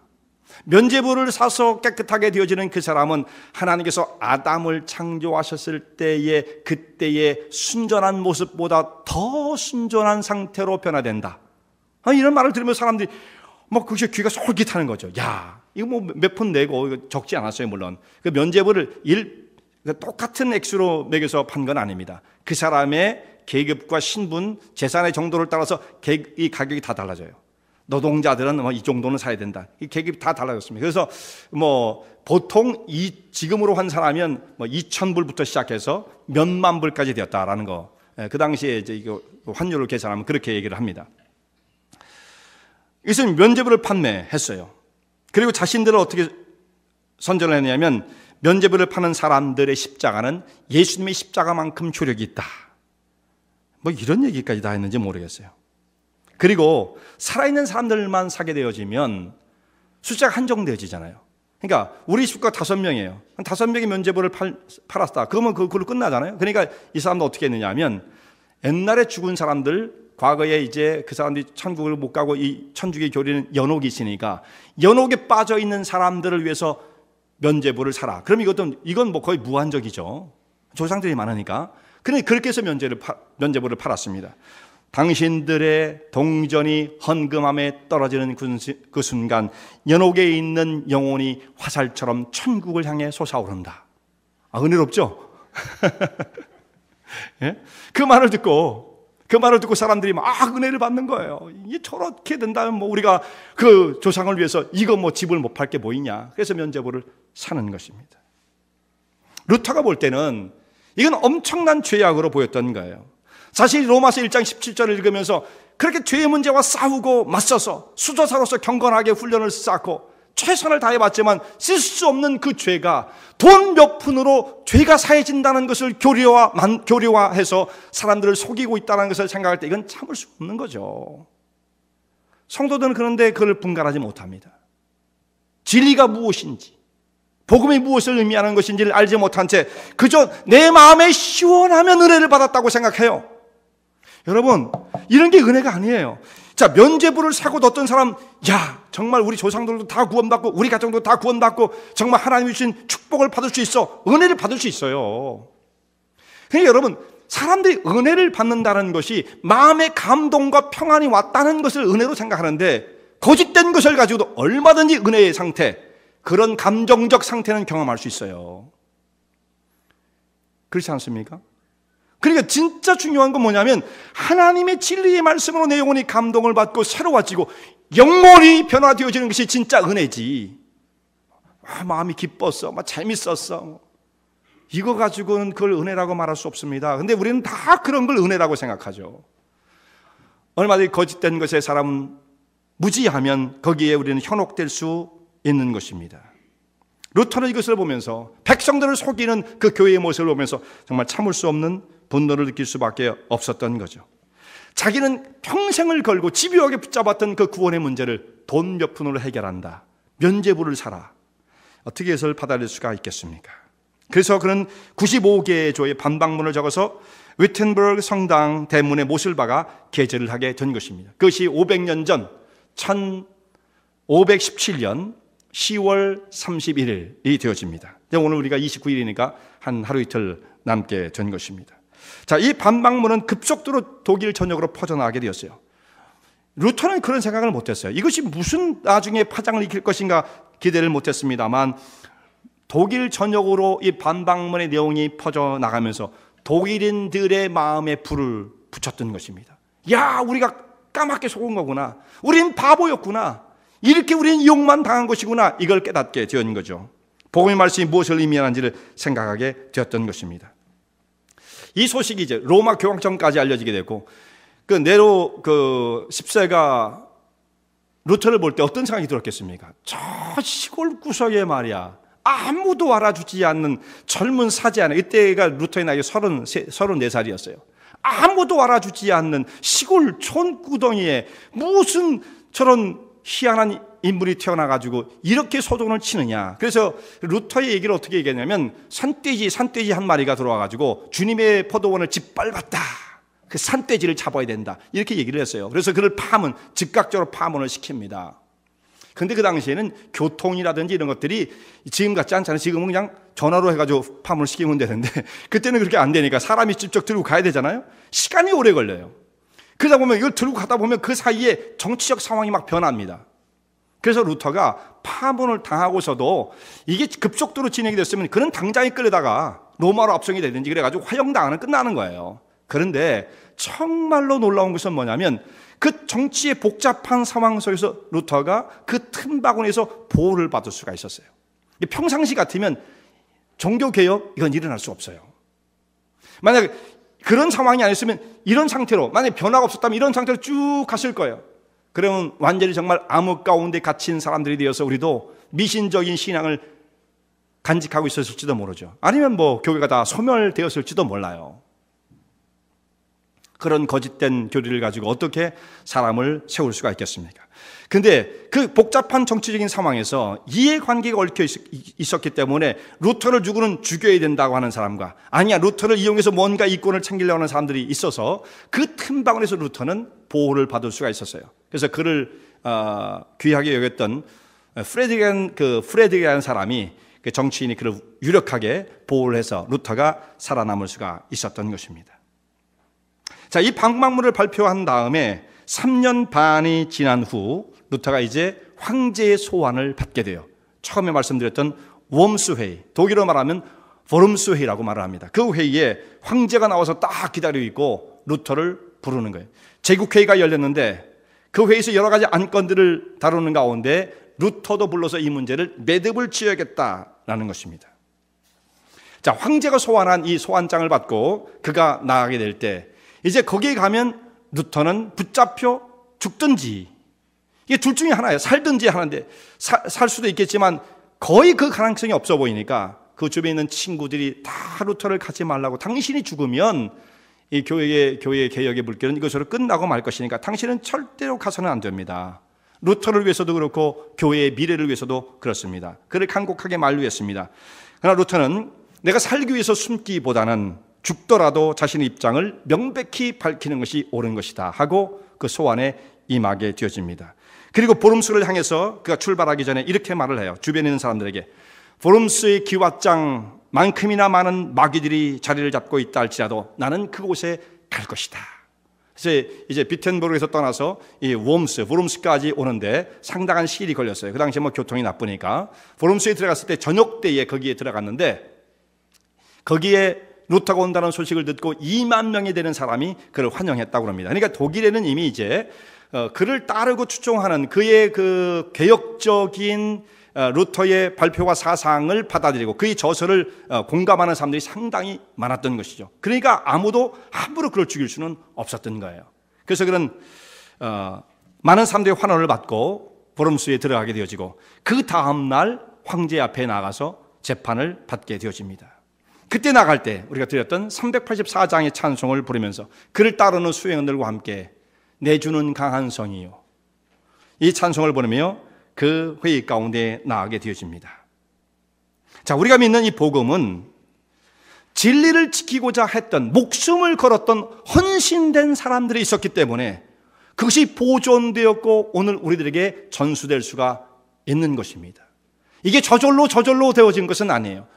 S1: 면죄부를 사서 깨끗하게 되어지는 그 사람은 하나님께서 아담을 창조하셨을 때의 그때의 순전한 모습보다 더 순전한 상태로 변화된다. 이런 말을 들으면 사람들이 뭐 그것이 귀가 솔깃하는 거죠. 야, 이거 뭐 몇 푼 내고 이거 적지 않았어요, 물론. 그 면죄부를 똑같은 액수로 매겨서 판 건 아닙니다. 그 사람의 계급과 신분, 재산의 정도를 따라서 이 가격이 다 달라져요. 노동자들은 뭐 이 정도는 사야 된다. 이 계급이 다 달라졌습니다. 그래서 뭐 보통 지금으로 환산하면 뭐 2,000불부터 시작해서 몇만 불까지 되었다라는 거. 그 당시에 이제 이거 환율을 계산하면 그렇게 얘기를 합니다. 이것은 면죄부를 판매했어요. 그리고 자신들을 어떻게 선전을 했냐면 면죄부를 파는 사람들의 십자가는 예수님의 십자가만큼 효력이 있다. 뭐 이런 얘기까지 다 했는지 모르겠어요. 그리고 살아있는 사람들만 사게 되어지면 숫자가 한정되어지잖아요. 그러니까 우리 식구가 5명이에요. 한 5명의 면죄부를 팔았다. 그러면 그걸로 끝나잖아요. 그러니까 이 사람도 어떻게 했느냐 하면 옛날에 죽은 사람들, 과거에 이제 그 사람들이 천국을 못 가고 이 천주교 교리는 연옥이 있으니까 연옥에 빠져 있는 사람들을 위해서 면죄부를 사라. 그럼 이건 뭐 거의 무한적이죠. 조상들이 많으니까. 그런데 그렇게 해서 면죄부를 팔았습니다. 당신들의 동전이 헌금함에 떨어지는 그 순간 연옥에 있는 영혼이 화살처럼 천국을 향해 솟아오른다. 은혜롭죠? 예? 그 말을 듣고 사람들이 막 은혜를 받는 거예요. 이게 저렇게 된다면 뭐 우리가 그 조상을 위해서 이거 뭐 집을 못 팔 게 뭐 있냐. 그래서 면죄부를 사는 것입니다. 루터가 볼 때는 이건 엄청난 죄악으로 보였던 거예요. 사실 로마서 1장 17절을 읽으면서 그렇게 죄의 문제와 싸우고 맞서서 수도사로서 경건하게 훈련을 쌓고 최선을 다해봤지만 쓸 수 없는 그 죄가 돈 몇 푼으로 죄가 사해진다는 것을 교류화해서 사람들을 속이고 있다는 것을 생각할 때 이건 참을 수 없는 거죠. 성도들은 그런데 그걸 분간하지 못합니다. 진리가 무엇인지, 복음이 무엇을 의미하는 것인지를 알지 못한 채 그저 내 마음에 시원하면 은혜를 받았다고 생각해요. 여러분, 이런 게 은혜가 아니에요. 자, 면죄부를 사고 어떤 사람, 야, 정말 우리 조상들도 다 구원받고 우리 가정도 다 구원받고 정말 하나님이 주신 축복을 받을 수 있어. 은혜를 받을 수 있어요. 그러니까 여러분, 사람들이 은혜를 받는다는 것이 마음의 감동과 평안이 왔다는 것을 은혜로 생각하는데 거짓된 것을 가지고도 얼마든지 은혜의 상태, 그런 감정적 상태는 경험할 수 있어요. 그렇지 않습니까? 그러니까 진짜 중요한 건 뭐냐면 하나님의 진리의 말씀으로 내 영혼이 감동을 받고 새로워지고 영혼이 변화되어지는 것이 진짜 은혜지. 마음이 기뻤어, 재밌었어, 이거 가지고는 그걸 은혜라고 말할 수 없습니다. 근데 우리는 다 그런 걸 은혜라고 생각하죠. 얼마든지 거짓된 것에 사람은 무지하면 거기에 우리는 현혹될 수 있는 것입니다. 루터는 이것을 보면서 백성들을 속이는 그 교회의 모습을 보면서 정말 참을 수 없는 분노를 느낄 수밖에 없었던 거죠. 자기는 평생을 걸고 집요하게 붙잡았던 그 구원의 문제를 돈 몇 푼으로 해결한다. 면죄부를 사라. 어떻게 해서 받아들일 수가 있겠습니까? 그래서 그는 95개의 조의 반박문을 적어서 위텐버그 성당 대문에 못을 박아 게재를 하게 된 것입니다. 그것이 500년 전 1517년 10월 31일이 되어집니다. 오늘 우리가 29일이니까 한 하루 이틀 남게 된 것입니다. 자, 이 반박문은 급속도로 독일 전역으로 퍼져나가게 되었어요. 루터는 그런 생각을 못했어요. 이것이 무슨 나중에 파장을 일으킬 것인가 기대를 못했습니다만 독일 전역으로 이 반박문의 내용이 퍼져나가면서 독일인들의 마음에 불을 붙였던 것입니다. 야, 우리가 까맣게 속은 거구나. 우린 바보였구나. 이렇게 우리는 이용만 당한 것이구나. 이걸 깨닫게 되었는 거죠. 복음의 말씀이 무엇을 의미하는지를 생각하게 되었던 것입니다. 이 소식이 이제 로마 교황청까지 알려지게 됐고, 네로 10세가 루터를 볼 때 어떤 생각이 들었겠습니까? 저 시골 구석에 말이야, 아무도 알아주지 않는 젊은 사제하나, 이때가 루터의 나이가 34살이었어요. 아무도 알아주지 않는 시골 촌구덩이에 무슨 저런 희한한 인물이 태어나가지고 이렇게 소동을 치느냐. 그래서 루터의 얘기를 어떻게 얘기했냐면, 산돼지 한 마리가 들어와가지고 주님의 포도원을 짓밟았다. 그 산돼지를 잡아야 된다. 이렇게 얘기를 했어요. 그래서 그를 즉각적으로 파문을 시킵니다. 근데 그 당시에는 교통이라든지 이런 것들이 지금 같지 않잖아요. 지금은 그냥 전화로 해가지고 파문을 시키면 되는데, 그때는 그렇게 안 되니까 사람이 직접 들고 가야 되잖아요. 시간이 오래 걸려요. 그러다 보면 이걸 들고 가다 보면 그 사이에 정치적 상황이 막 변합니다. 그래서 루터가 파문을 당하고서도 이게 급속도로 진행이 됐으면 그는 당장에 끌려다가 로마로 압송이 되든지 그래가지고 화형당하는 끝나는 거예요. 그런데 정말로 놀라운 것은 뭐냐면 그 정치의 복잡한 상황 속에서 루터가 그 틈바구니에서 보호를 받을 수가 있었어요. 평상시 같으면 종교개혁 이건 일어날 수 없어요. 만약 그런 상황이 아니었으면 이런 상태로, 만약에 변화가 없었다면 이런 상태로 쭉 갔을 거예요. 그러면 완전히 정말 암흑 가운데 갇힌 사람들이 되어서 우리도 미신적인 신앙을 간직하고 있었을지도 모르죠. 아니면 교회가 다 소멸되었을지도 몰라요. 그런 거짓된 교리를 가지고 어떻게 사람을 세울 수가 있겠습니까? 근데 그 복잡한 정치적인 상황에서 이해관계가 얽혀 있었기 때문에 루터를 누구는 죽여야 된다고 하는 사람과, 아니야, 루터를 이용해서 뭔가 이권을 챙기려고 하는 사람들이 있어서 그 틈바구니에서 루터는 보호를 받을 수가 있었어요. 그래서 그를 귀하게 여겼던 프레드리라는 사람이, 그 정치인이 그를 유력하게 보호를 해서 루터가 살아남을 수가 있었던 것입니다. 자, 이 반박문을 발표한 다음에 3년 반이 지난 후 루터가 이제 황제의 소환을 받게 돼요. 처음에 말씀드렸던 웜스 회의, 독일어로 말하면 포럼스 회의라고 말을 합니다. 그 회의에 황제가 나와서 딱 기다리고 있고 루터를 부르는 거예요. 제국회의가 열렸는데 그 회의에서 여러 가지 안건들을 다루는 가운데 루터도 불러서 이 문제를 매듭을 지어야겠다라는 것입니다. 자, 황제가 소환한 이 소환장을 받고 그가 나가게 될 때 이제 거기에 가면 루터는 붙잡혀 죽든지, 이게 둘 중에 하나예요. 살든지 하는데 살 수도 있겠지만 거의 그 가능성이 없어 보이니까 그 주변에 있는 친구들이 다 루터를 가지 말라고, 당신이 죽으면 이 교회의 개혁의 물결은 이것으로 끝나고 말 것이니까 당신은 절대로 가서는 안 됩니다. 루터를 위해서도 그렇고 교회의 미래를 위해서도 그렇습니다. 그를 간곡하게 만류했습니다. 그러나 루터는 내가 살기 위해서 숨기보다는 죽더라도 자신의 입장을 명백히 밝히는 것이 옳은 것이다 하고 그 소환에 임하게 되어집니다. 그리고 보름스를 향해서 그가 출발하기 전에 이렇게 말을 해요. 주변에 있는 사람들에게, 보름스의 기왓장만큼이나 많은 마귀들이 자리를 잡고 있다 할지라도 나는 그곳에 갈 것이다. 그래서 이제 비텐버그에서 떠나서 이 보름스까지 오는데 상당한 시일이 걸렸어요. 그 당시에 교통이 나쁘니까 보름스에 들어갔을 때 저녁 때에 거기에 들어갔는데, 거기에 루터가 온다는 소식을 듣고 2만 명이 되는 사람이 그를 환영했다고 합니다. 그러니까 독일에는 이미 이제 그를 따르고 추종하는 그의 그 개혁적인 루터의 발표와 사상을 받아들이고 그의 저서를 공감하는 사람들이 상당히 많았던 것이죠. 그러니까 아무도 함부로 그를 죽일 수는 없었던 거예요. 그래서 그런 많은 사람들의 환호를 받고 보름수에 들어가게 되어지고 그 다음날 황제 앞에 나가서 재판을 받게 되어집니다. 그때 나갈 때 우리가 드렸던 384장의 찬송을 부르면서 그를 따르는 수행원들과 함께 내주는 강한 성이요, 이 찬송을 부르며 그 회의 가운데 나가게 되어집니다. 자, 우리가 믿는 이 복음은 진리를 지키고자 했던, 목숨을 걸었던 헌신된 사람들이 있었기 때문에 그것이 보존되었고 오늘 우리들에게 전수될 수가 있는 것입니다. 이게 저절로 되어진 것은 아니에요.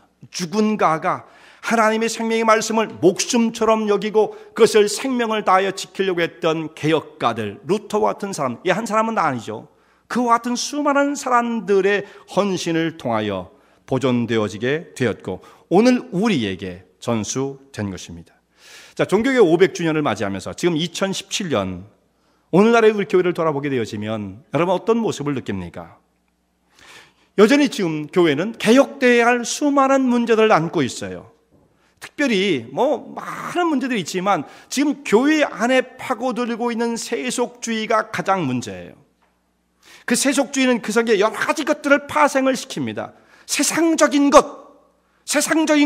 S1: 누군가가 하나님의 생명의 말씀을 목숨처럼 여기고 그것을 생명을 다하여 지키려고 했던 개혁가들, 루터와 같은 사람, 이 한 사람은 아니죠. 그와 같은 수많은 사람들의 헌신을 통하여 보존되어지게 되었고 오늘 우리에게 전수된 것입니다. 자, 종교개혁 500주년을 맞이하면서 지금 2017년 오늘날의 우리 교회를 돌아보게 되어지면 여러분 어떤 모습을 느낍니까? 여전히 지금 교회는 개혁되어야 할 수많은 문제들을 안고 있어요. 특별히 많은 문제들이 있지만 지금 교회 안에 파고들고 있는 세속주의가 가장 문제예요. 그 세속주의는 그 속에 여러 가지 것들을 파생을 시킵니다. 세상적인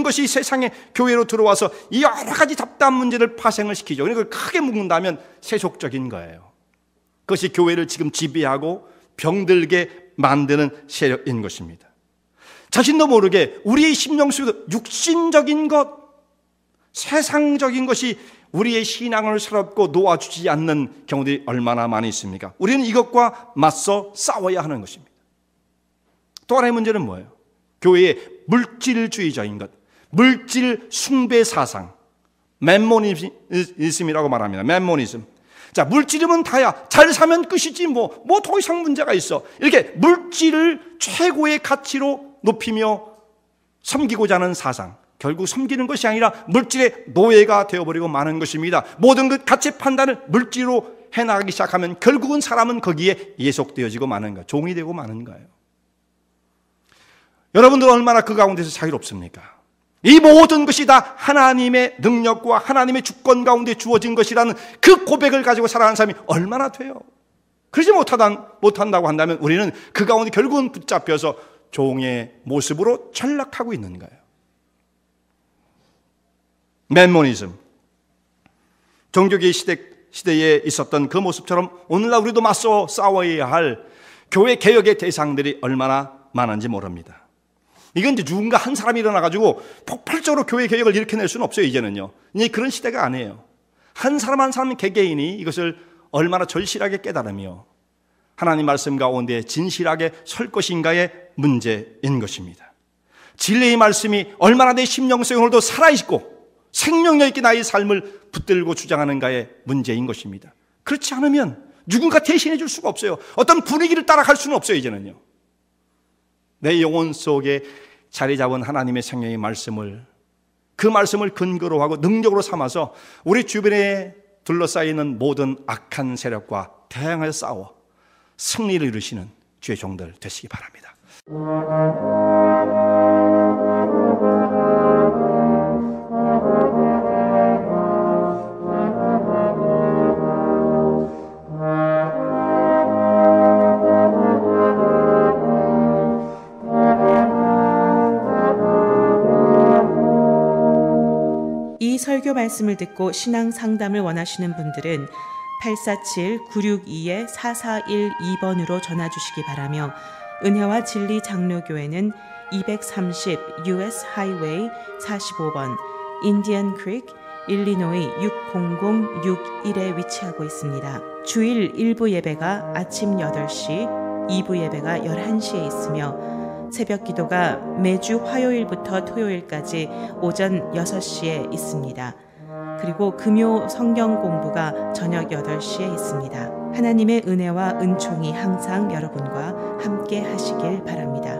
S1: 것이 세상의 교회로 들어와서 이 여러 가지 답답한 문제를 파생을 시키죠. 그걸 크게 묶는다면 세속적인 거예요. 그것이 교회를 지금 지배하고 병들게 만드는 세력인 것입니다. 자신도 모르게 우리의 심령 속에도 육신적인 것, 세상적인 것이 우리의 신앙을 새롭고 놓아주지 않는 경우들이 얼마나 많이 있습니까? 우리는 이것과 맞서 싸워야 하는 것입니다. 또 하나의 문제는 뭐예요? 교회의 물질주의적인 것, 물질 숭배 사상, 맴모니즘이라고 말합니다. 맴모니즘. 자, 물질이면 다야. 잘 사면 끝이지 뭐 더 이상 문제가 있어. 이렇게 물질을 최고의 가치로 높이며 섬기고자 하는 사상. 결국 섬기는 것이 아니라 물질의 노예가 되어버리고 마는 것입니다. 모든 그 가치 판단을 물질로 해나가기 시작하면 결국은 사람은 거기에 예속되어지고 마는 거예요. 종이 되고 마는 거예요. 여러분들 얼마나 그 가운데서 자유롭습니까? 이 모든 것이 다 하나님의 능력과 하나님의 주권 가운데 주어진 것이라는 그 고백을 가지고 살아가는 사람이 얼마나 돼요? 그러지 못한다고 한다면 우리는 그 가운데 결국은 붙잡혀서 종의 모습으로 전락하고 있는 거예요. 맴모니즘, 종교개혁 시대에 있었던 그 모습처럼 오늘날 우리도 맞서 싸워야 할 교회 개혁의 대상들이 얼마나 많은지 모릅니다. 이건 이제 누군가 한 사람이 일어나가지고 폭발적으로 교회 개혁을 일으켜낼 수는 없어요. 이제는요. 이제 그런 시대가 아니에요. 한 사람 한 사람 개개인이 이것을 얼마나 절실하게 깨달으며 하나님 말씀 가운데 진실하게 설 것인가의 문제인 것입니다. 진리의 말씀이 얼마나 내 심령 속에 오늘도 살아있고 생명력 있게 나의 삶을 붙들고 주장하는가의 문제인 것입니다. 그렇지 않으면 누군가 대신해 줄 수가 없어요. 어떤 분위기를 따라갈 수는 없어요. 이제는요. 내 영혼 속에 자리 잡은 하나님의 생명의 말씀을, 그 말씀을 근거로 하고 능력으로 삼아서 우리 주변에 둘러싸이는 모든 악한 세력과 대항하여 싸워 승리를 이루시는 주의 종들 되시기 바랍니다.
S2: 이 설교 말씀을 듣고 신앙 상담을 원하시는 분들은 847-962-4412번으로 전화 주시기 바라며 은혜와 진리 장로교회는 230 US 하이웨이 45번 인디언 크릭 일리노이 60061에 위치하고 있습니다. 주일 1부 예배가 아침 8시, 2부 예배가 11시에 있으며 새벽 기도가 매주 화요일부터 토요일까지 오전 6시에 있습니다. 그리고 금요 성경 공부가 저녁 8시에 있습니다. 하나님의 은혜와 은총이 항상 여러분과 함께 하시길 바랍니다.